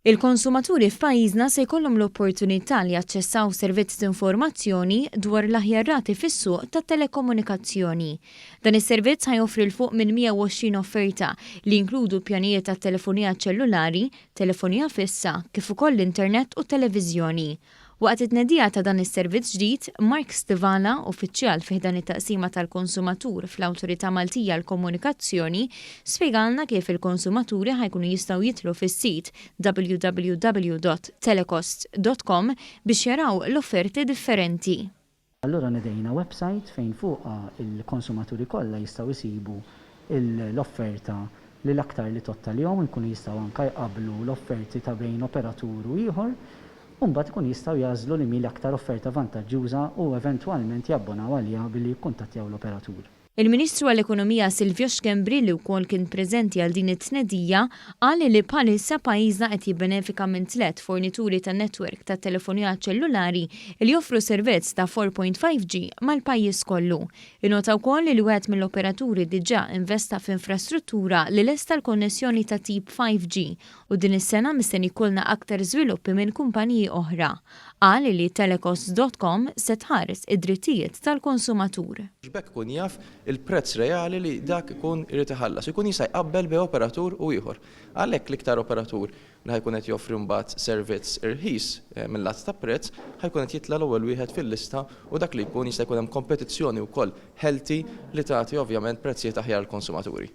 Il-konsumaturi f'pajjiżna se jkollhom l-opportunità li jaċċessaw servizz ta' informazzjoni dwar l-aħjar rati fis-suq tat-telekomunikazzjoni. Dan is-servizz ħajoffri l fuq minn 120 offerta li jinkludu pjanijiet tat-telefonija ċellulari, telefonija fissa, kif ukoll l-internet u t-televiżjoni. Waqt it-tnedija ta' dan is-servizz ġdid, Mark Stivala, uffiċjal fih dan it-taqsima tal-konsumatur fl-Awtorità Maltija għall-Komunikazzjoni, spjegalna kif il-konsumaturi ħajkunu jistgħu jidħlu fis-sit www.telecost.com biex jaraw l-offerti differenti. Allura nedejna website fejn fuqha il-konsumaturi kollha jistgħu jsibu l-offerta li l-aktar li tottalihom jkunu jistgħu anke jqabblu l-offerti ta' bejn operatur u ieħor. Mbagħad ikun jistgħu jażlu li mil aktar offerta vantaġġjuża u eventwalment jabbonaw għaliha billi jikkuntattjaw l-operatur. Il-Ministru għall-Ekonomija Silvio Xkembri li wkoll kien preżenti għal din it-tnedija qal li bħalissa pajjiżna qed jibbenefika minn tliet fornituri tan-netwerk tat-telefonija ċellulari li joffru servizz ta' 4.5G mal-pajjiż kollu. Inota wkoll li wieħed mill-operaturi diġà investa f'infrastruttura li lesta l-konnessjoni ta' tip 5G u din is-sena mistenni jkollna aktar żviluppi minn kumpaniji oħra. Qal li telecost.com se tħares id-drittijiet tal-konsumatur. X'bekk kun jaf il-prezz reali li dak ikun irid iħallas, ikun jista' jqabbel bej operatur u ieħor. Għalhekk l-iktar operatur li ħajkun qed joffri mbagħad servizz irħis mill-lat ta' prezz ħajkun qed jitla l-ewwel wieħed fil-lista u dak li jkun jista' jkun hemm kompetizzjoni wkoll healthy li tagħti ovvjament prezzijiet aħjar għall-konsumaturi.